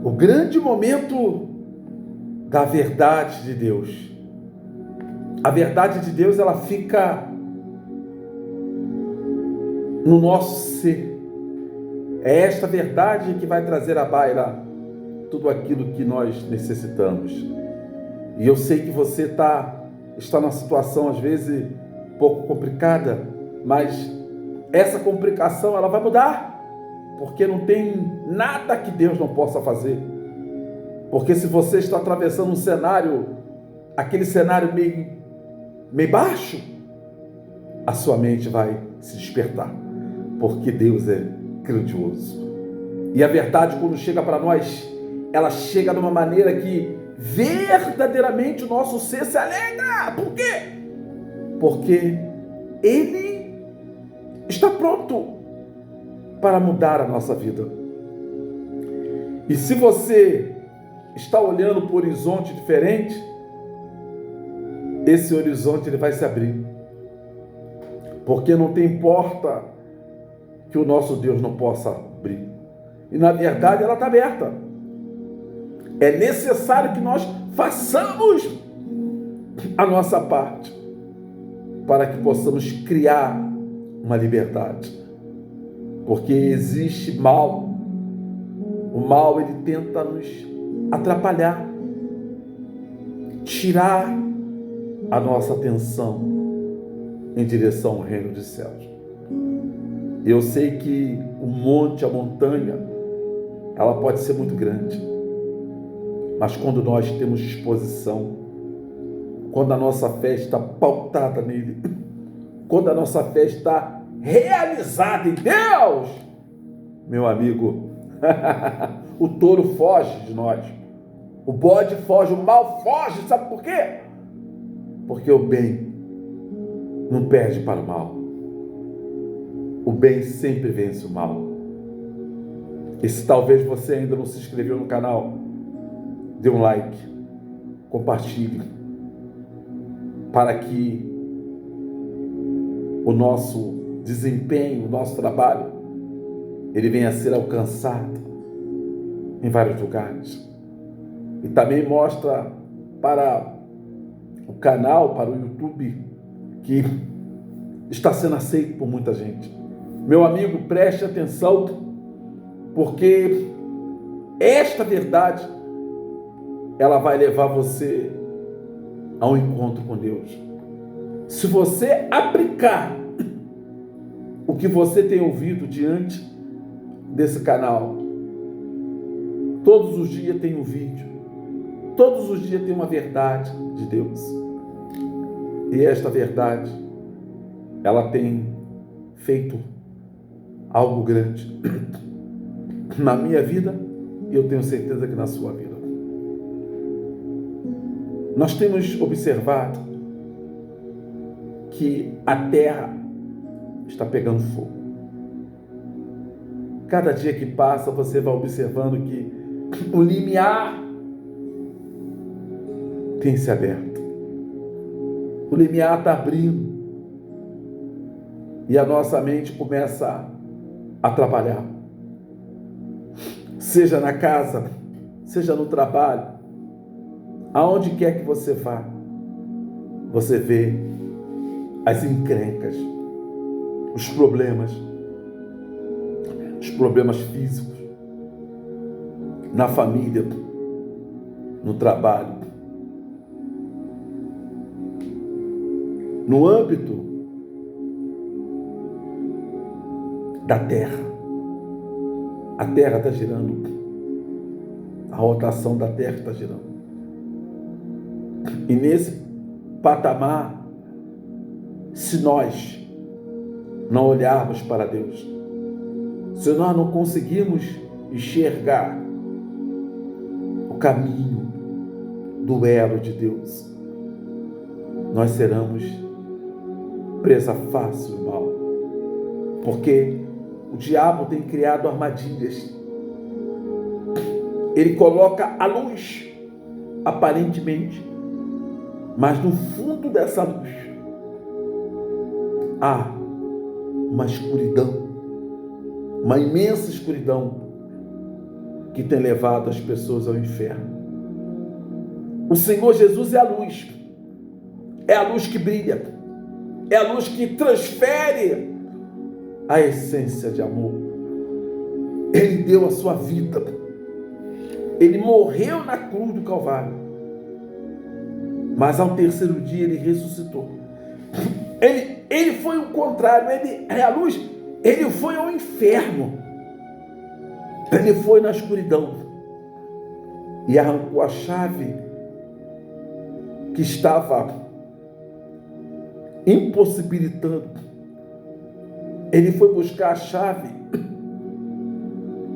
O grande momento da verdade de Deus. A verdade de Deus, ela fica no nosso ser. É esta verdade que vai trazer à baila tudo aquilo que nós necessitamos. E eu sei que você está numa situação, às vezes, um pouco complicada, mas essa complicação ela vai mudar, porque não tem nada que Deus não possa fazer. Porque se você está atravessando um cenário, aquele cenário meio baixo, a sua mente vai se despertar, porque Deus é grandioso. E a verdade, quando chega para nós, ela chega de uma maneira que verdadeiramente o nosso ser se alegra. Por quê? Porque Ele está pronto para mudar a nossa vida. E se você está olhando para um horizonte diferente, esse horizonte ele vai se abrir. Porque não tem porta que o nosso Deus não possa abrir. E na verdade ela está aberta. É necessário que nós façamos a nossa parte para que possamos criar uma liberdade. Porque existe mal. O mal ele tenta nos atrapalhar, tirar a nossa atenção em direção ao reino dos céus. Eu sei que o monte, a montanha, ela pode ser muito grande, mas quando nós temos disposição, quando a nossa fé está pautada nele, quando a nossa fé está realizada em Deus, meu amigo, o touro foge de nós, o bode foge, o mal foge, sabe por quê? Porque o bem não perde para o mal. O bem sempre vence o mal. E se talvez você ainda não se inscreveu no canal, dê um like, compartilhe, para que o nosso desempenho, o nosso trabalho, ele venha a ser alcançado em vários lugares. E também mostra para o canal, para o YouTube, que está sendo aceito por muita gente. Meu amigo, preste atenção, porque esta verdade, ela vai levar você a um encontro com Deus. Se você aplicar o que você tem ouvido diante desse canal, todos os dias tem um vídeo, todos os dias tem uma verdade de Deus. E esta verdade, ela tem feito algo grande na minha vida e eu tenho certeza que na sua vida. Nós temos observado que a terra está pegando fogo. Cada dia que passa, você vai observando que o limiar tem se aberto. O limiar está abrindo. E a nossa mente começa a trabalhar. Seja na casa, seja no trabalho, aonde quer que você vá, você vê as encrencas, os problemas físicos, na família, no trabalho, no âmbito da terra. A terra está girando, a rotação da terra está girando. E nesse patamar, se nós não olharmos para Deus, se nós não conseguirmos enxergar o caminho do elo de Deus, nós seremos presa fácil do mal. Porque o diabo tem criado armadilhas. Ele coloca a luz, aparentemente, mas no fundo dessa luz há uma escuridão, uma imensa escuridão. que tem levado as pessoas ao inferno. O Senhor Jesus é a luz que brilha, é a luz que transfere a essência de amor. Ele deu a sua vida, ele morreu na cruz do Calvário, mas ao terceiro dia ele ressuscitou. Ele foi o contrário, ele é a luz, ele foi ao inferno, ele foi na escuridão e arrancou a chave que estava impossibilitando. Ele foi buscar a chave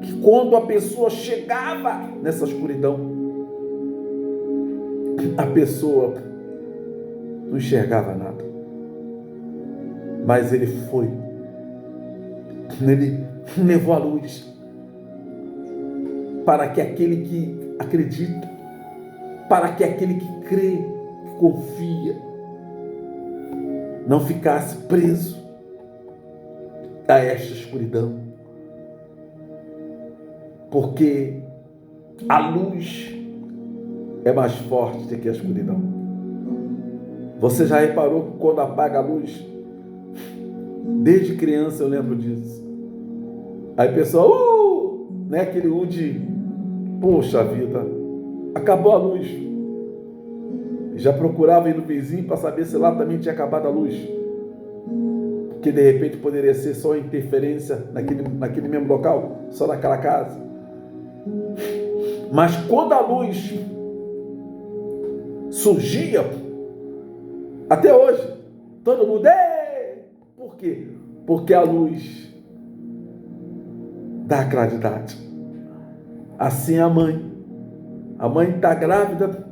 que quando a pessoa chegava nessa escuridão, a pessoa não enxergava nada. Mas ele levou a luz para que aquele que acredita, para que aquele que crê, que confia, não ficasse preso a esta escuridão. Porque a luz é mais forte do que a escuridão. Você já reparou que quando apaga a luz, desde criança eu lembro disso, aí o pessoal, né, aquele de, poxa vida, acabou a luz. Já procurava ir no vizinho para saber se lá também tinha acabado a luz, porque de repente poderia ser só interferência naquele mesmo local, só naquela casa. Mas quando a luz surgia, até hoje, todo mundo, por quê? Porque a luz dá claridade. Assim a mãe está grávida,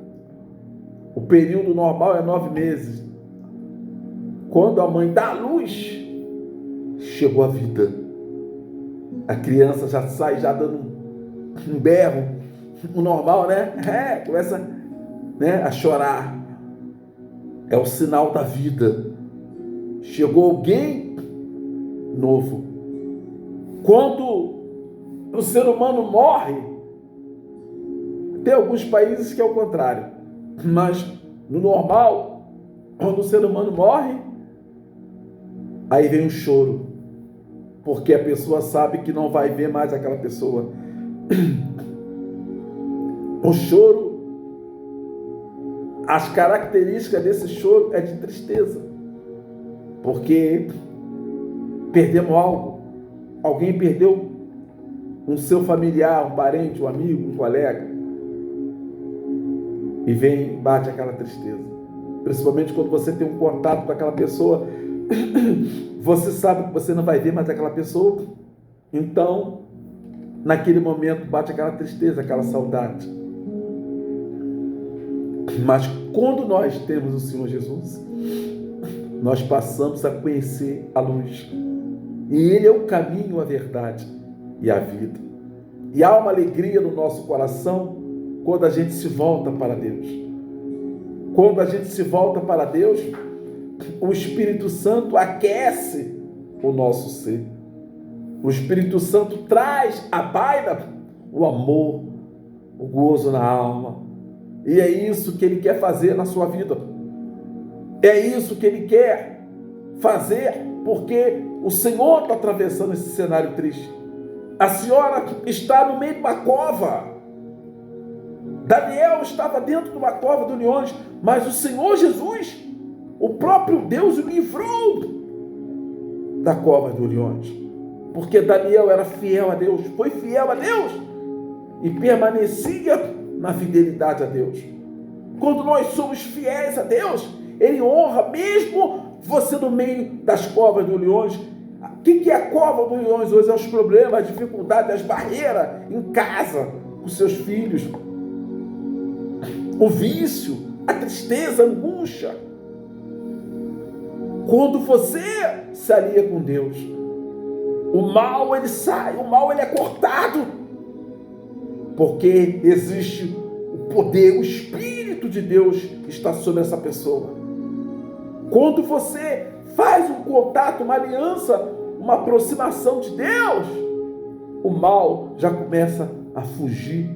o período normal é 9 meses. Quando a mãe dá a luz, chegou a vida. A criança já sai já dando um berro, o normal, né? Começa, né, a chorar. É o sinal da vida. Chegou alguém novo. Quando o ser humano morre, tem alguns países que é o contrário, mas no normal, quando o ser humano morre, aí vem um choro, porque a pessoa sabe que não vai ver mais aquela pessoa. O choro, as características desse choro é de tristeza, porque perdemos algo. Alguém perdeu um seu familiar, um parente, um amigo, um colega, e vem, bate aquela tristeza. Principalmente quando você tem um contato com aquela pessoa, você sabe que você não vai ver mais aquela pessoa, então naquele momento bate aquela tristeza, aquela saudade. Mas quando nós temos o Senhor Jesus, nós passamos a conhecer a luz, e Ele é o caminho, a verdade e a vida. E há uma alegria no nosso coração quando a gente se volta para Deus. Quando a gente se volta para Deus, o Espírito Santo aquece o nosso ser. O Espírito Santo traz à baila o amor, o gozo na alma. E é isso que Ele quer fazer na sua vida. É isso que Ele quer fazer, porque o Senhor está atravessando esse cenário triste. A senhora está no meio de uma cova. Daniel estava dentro de uma cova dos leões, mas o Senhor Jesus, o próprio Deus, o livrou da cova dos leões, porque Daniel era fiel a Deus, foi fiel a Deus e permanecia na fidelidade a Deus. Quando nós somos fiéis a Deus, Ele honra, mesmo você no meio das covas dos leões. O que é a cova dos leões hoje? É os problemas, as dificuldades, as barreiras em casa, com seus filhos, o vício, a tristeza, a angústia. Quando você se alia com Deus, o mal ele sai, o mal ele é cortado, porque existe o poder, o Espírito de Deus está sobre essa pessoa. Quando você faz um contato, uma aliança, uma aproximação de Deus, o mal já começa a fugir,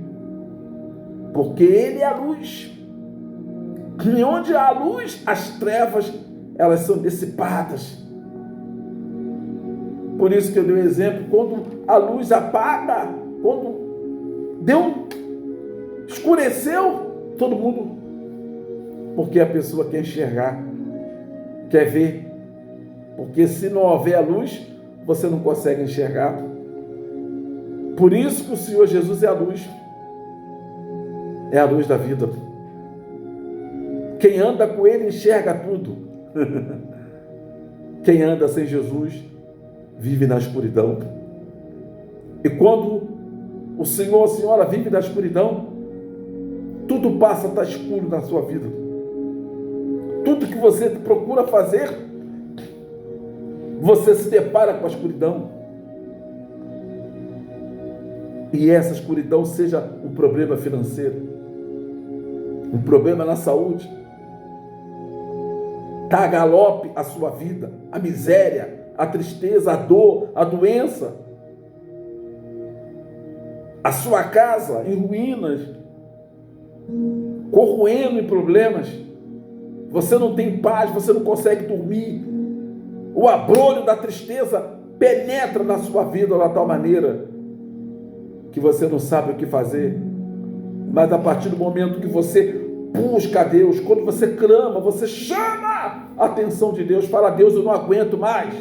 porque Ele é a luz. E onde há a luz, as trevas, elas são dissipadas. Por isso que eu dei o exemplo, quando a luz apaga, quando escureceu, todo mundo, porque a pessoa quer enxergar, quer ver, porque se não houver a luz, você não consegue enxergar. Por isso que o Senhor Jesus é a luz da vida. Quem anda com Ele enxerga tudo. Quem anda sem Jesus vive na escuridão. E quando o Senhor ou a Senhora vive na escuridão, tudo passa a estar escuro na sua vida. Tudo que você procura fazer, você se depara com a escuridão. E essa escuridão seja um problema financeiro, um problema na saúde, está a galope a sua vida, a miséria, a tristeza, a dor, a doença, a sua casa em ruínas, corroendo em problemas, você não tem paz, você não consegue dormir, o abrolho da tristeza penetra na sua vida de tal maneira que você não sabe o que fazer. Mas a partir do momento que você busca a Deus, quando você clama, você chama a atenção de Deus, fala: Deus, eu não aguento mais,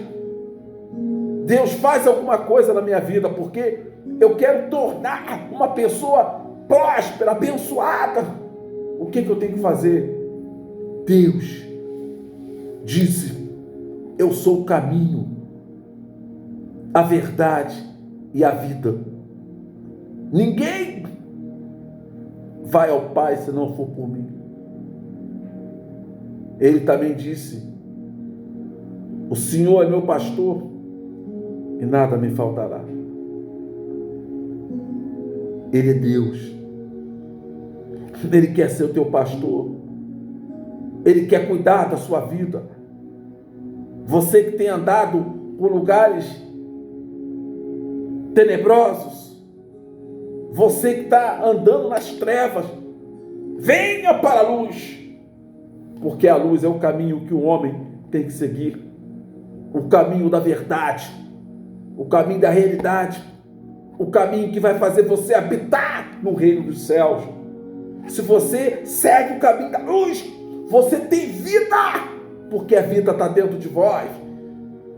Deus, faz alguma coisa na minha vida, porque eu quero tornar uma pessoa próspera, abençoada. O que eu tenho que fazer? Deus disse: eu sou o caminho, a verdade e a vida. Ninguém vai ao Pai se não for por mim. Ele também disse: o Senhor é meu pastor e nada me faltará. Ele é Deus. Ele quer ser o teu pastor. Ele quer cuidar da sua vida. Você que tem andado por lugares tenebrosos, você que está andando nas trevas, venha para a luz, porque a luz é o caminho que o homem tem que seguir, o caminho da verdade, o caminho da realidade, o caminho que vai fazer você habitar no reino dos céus. Se você segue o caminho da luz, você tem vida, porque a vida está dentro de vós,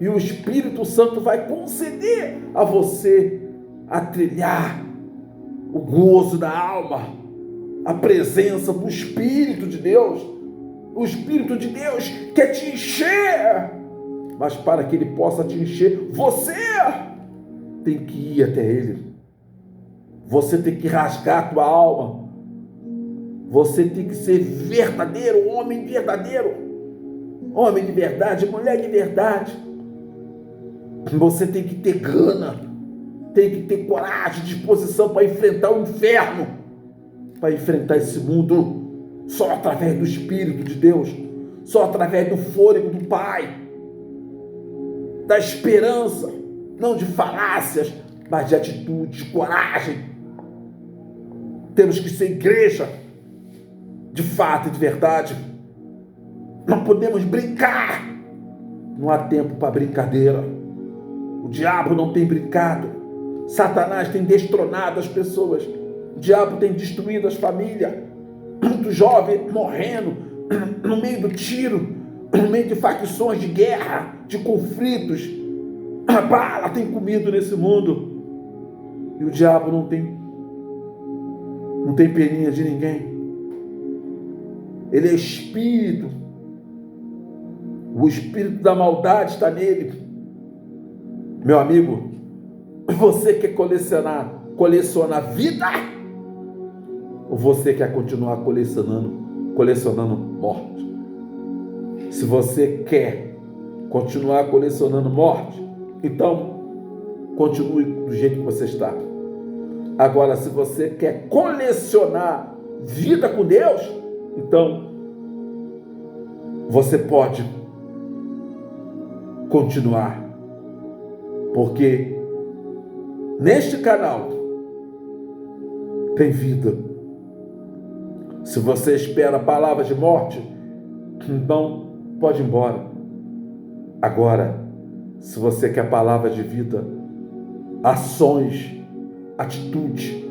e o Espírito Santo vai conceder a você a trilhar o gozo da alma, a presença do Espírito de Deus. O Espírito de Deus quer te encher, mas para que Ele possa te encher, você tem que ir até Ele. Você tem que rasgar a tua alma. Você tem que ser verdadeiro, homem verdadeiro, homem de verdade, mulher de verdade. Você tem que ter gana, tem que ter coragem, disposição para enfrentar o inferno, para enfrentar esse mundo, só através do Espírito de Deus, só através do fôlego do Pai, da esperança, não de falácias, mas de atitude, de coragem. Temos que ser igreja de fato e de verdade. Não podemos brincar, não há tempo para brincadeira. O diabo não tem brincado, Satanás tem destronado as pessoas, o diabo tem destruído as famílias, muito jovem morrendo no meio do tiro, no meio de facções de guerra, de conflitos. A bala tem comido nesse mundo, e o diabo não tem peninha de ninguém. Ele é espírito, o espírito da maldade está nele. Meu amigo, você quer colecionar vida? Ou você quer continuar colecionando morte? Se você quer continuar colecionando morte, então continue do jeito que você está. Agora, se você quer colecionar vida com Deus, então você pode continuar, porque neste canal tem vida. Se você espera palavras de morte, então pode ir embora. Agora, se você quer palavras de vida, ações, atitude,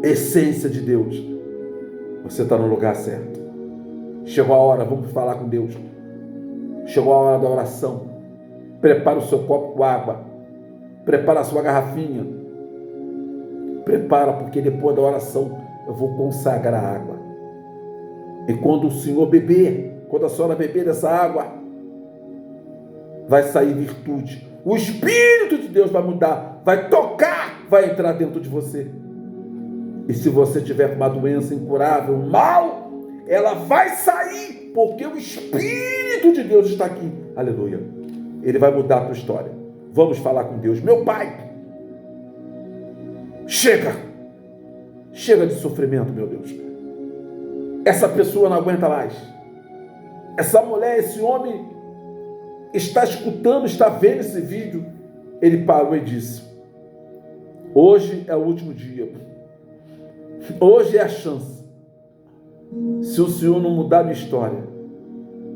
essência de Deus, você está no lugar certo. Chegou a hora, vamos falar com Deus. Chegou a hora da oração. Prepara o seu copo com água. Prepara a sua garrafinha. Prepara, porque depois da oração eu vou consagrar a água. E quando o Senhor beber, quando a senhora beber dessa água, vai sair virtude. O Espírito de Deus vai mudar, vai tocar, vai entrar dentro de você. E se você tiver com uma doença incurável, um mal, ela vai sair, porque o Espírito de Deus está aqui. Aleluia. Ele vai mudar a tua história. Vamos falar com Deus. Meu Pai, chega de sofrimento, meu Deus. Essa pessoa não aguenta mais. Essa mulher, esse homem está escutando, está vendo esse vídeo. Ele parou e disse: hoje é o último dia. Hoje é a chance. Se o Senhor não mudar a minha história,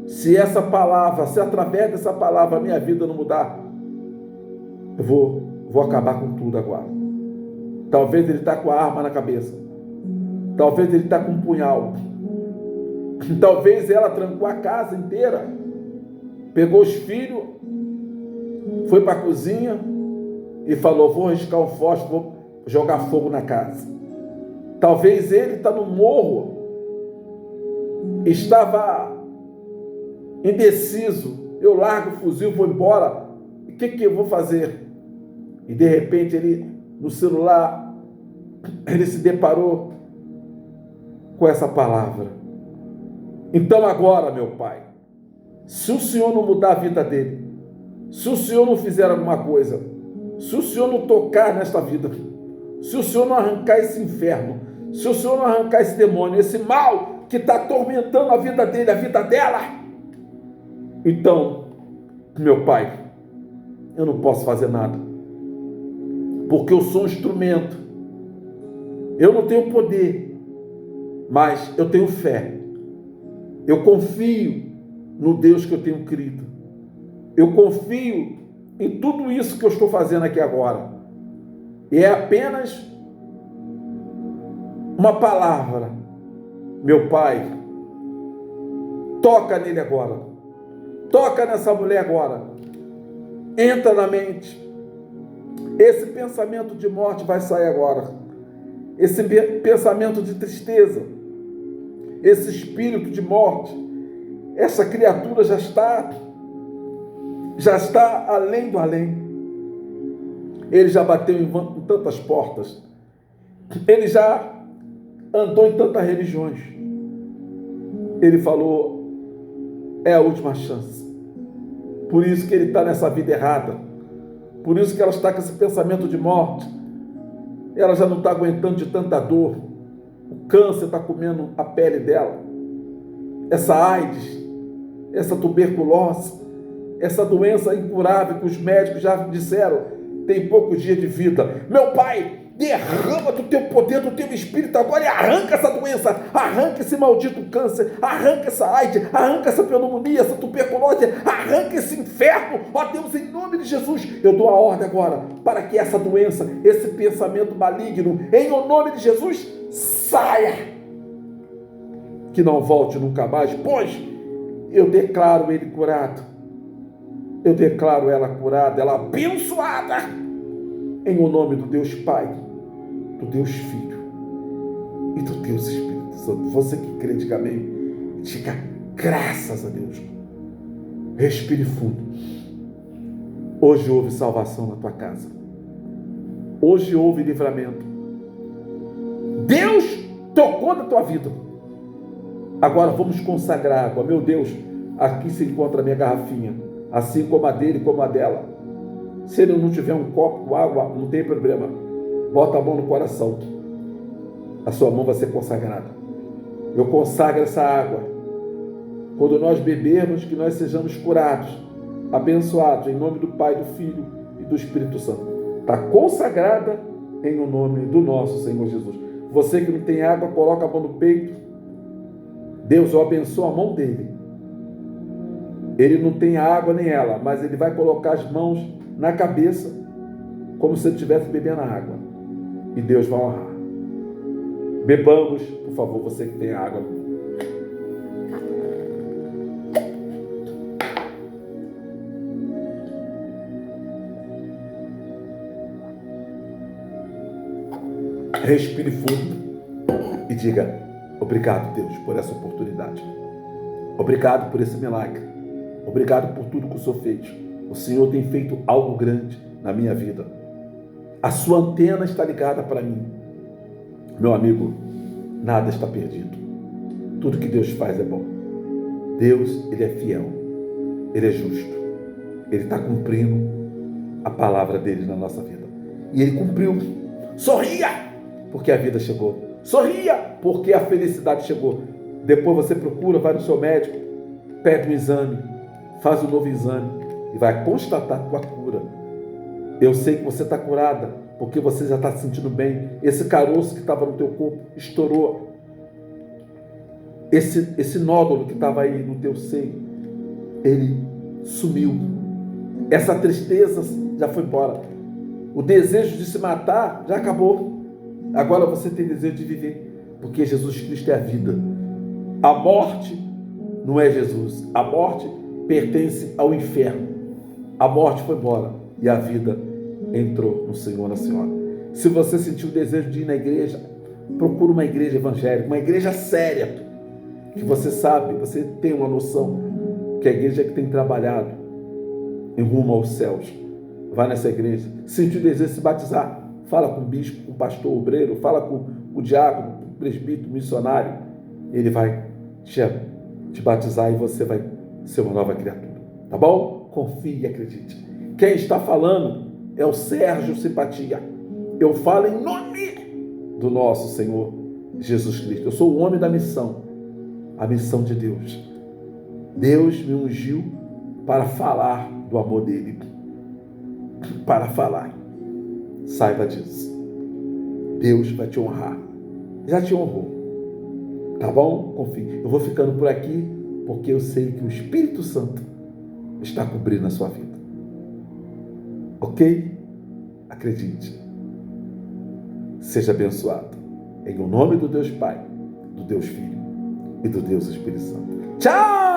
se essa palavra, se através dessa palavra a minha vida não mudar, eu vou acabar com tudo agora. Talvez ele está com a arma na cabeça. Talvez ele está com um punhal. Talvez ela trancou a casa inteira. Pegou os filhos, foi para a cozinha e falou: vou riscar um fósforo, vou jogar fogo na casa. Talvez ele está no morro, estava indeciso. Eu largo o fuzil, vou embora. O que eu vou fazer? E de repente ele, no celular, ele se deparou com essa palavra. Então agora, meu Pai, se o Senhor não mudar a vida dele, se o Senhor não fizer alguma coisa, se o Senhor não tocar nesta vida, se o Senhor não arrancar esse inferno, se o Senhor não arrancar esse demônio, esse mal que está atormentando a vida dele, a vida dela, então, meu Pai, eu não posso fazer nada, porque eu sou um instrumento. Eu não tenho poder, mas eu tenho fé. Eu confio no Deus que eu tenho crido. Eu confio em tudo isso que eu estou fazendo aqui agora. E é apenas uma palavra. Meu Pai, toca nele agora. Toca nessa mulher agora. Entra na mente. Esse pensamento de morte vai sair agora. Esse pensamento de tristeza. Esse espírito de morte. Essa criatura já está além do além. Ele já bateu em tantas portas. Ele já andou em tantas religiões. Ele falou: é a última chance. Por isso que ele está nessa vida errada. Por isso que ela está com esse pensamento de morte. Ela já não está aguentando de tanta dor. O câncer está comendo a pele dela. Essa AIDS, essa tuberculose, essa doença incurável que os médicos já disseram, tem poucos dias de vida. Meu Pai, derrama do teu poder, do teu espírito agora e arranca essa doença, arranca esse maldito câncer, arranca essa AIDS, arranca essa pneumonia, essa tuberculose, arranca esse inferno, ó Deus, em nome de Jesus. Eu dou a ordem agora para que essa doença, esse pensamento maligno, em o nome de Jesus, saia, que não volte nunca mais, pois eu declaro ele curado, eu declaro ela curada, ela abençoada, em o nome do Deus Pai, do Deus Filho e do Deus Espírito Santo. Você que crê, diga amém. Diga graças a Deus. Respire fundo. Hoje houve salvação na tua casa. Hoje houve livramento. Deus tocou na tua vida. Agora vamos consagrar água. Meu Deus, aqui se encontra a minha garrafinha, assim como a dele, como a dela. Se ele não tiver um copo com água, não tem problema. Bota a mão no coração. A sua mão vai ser consagrada. Eu consagro essa água. Quando nós bebermos, que nós sejamos curados, abençoados, em nome do Pai, do Filho e do Espírito Santo. Está consagrada em o nome do nosso Senhor Jesus. Você que não tem água, coloca a mão no peito. Deus o abençoa a mão dele. Ele não tem água nem ela, mas ele vai colocar as mãos na cabeça, como se ele estivesse bebendo água. E Deus vai honrar. Bebamos, por favor, você que tem água. Respire fundo e diga: obrigado, Deus, por essa oportunidade. Obrigado por esse milagre. Obrigado por tudo que o Senhor fez. O Senhor tem feito algo grande na minha vida. A sua antena está ligada para mim. Meu amigo, nada está perdido. Tudo que Deus faz é bom. Deus, Ele é fiel. Ele é justo. Ele está cumprindo a palavra dele na nossa vida. E Ele cumpriu. Sorria! Porque a vida chegou. Sorria, porque a felicidade chegou. Depois você procura, vai no seu médico, pede um exame, faz um novo exame e vai constatar a tua cura. Eu sei que você está curada, porque você já está se sentindo bem. Esse caroço que estava no teu corpo estourou. Esse nódulo que estava aí no teu seio, ele sumiu. Essa tristeza já foi embora. O desejo de se matar já acabou. Agora você tem desejo de viver, porque Jesus Cristo é a vida. A morte não é Jesus. A morte pertence ao inferno. A morte foi embora e a vida entrou no Senhor, na Senhora. Se você sentiu o desejo de ir na igreja, procura uma igreja evangélica, uma igreja séria, que você sabe, você tem uma noção que a igreja que tem trabalhado em rumo aos céus. Vai nessa igreja. Sentiu o desejo de se batizar, fala com o bispo, com o pastor obreiro, fala com o diácono, com o presbítero, missionário. Ele vai te batizar e você vai ser uma nova criatura. Tá bom? Confie e acredite. Quem está falando é o Sérgio Simpatia. Eu falo em nome do nosso Senhor Jesus Cristo. Eu sou o homem da missão. A missão de Deus. Deus me ungiu para falar do amor dele. Para falar. Saiba disso. Deus vai te honrar. Já te honrou. Tá bom? Confie. Eu vou ficando por aqui porque eu sei que o Espírito Santo está cobrindo a sua vida. Ok? Acredite. Seja abençoado. Em o nome do Deus Pai, do Deus Filho e do Deus Espírito Santo. Tchau!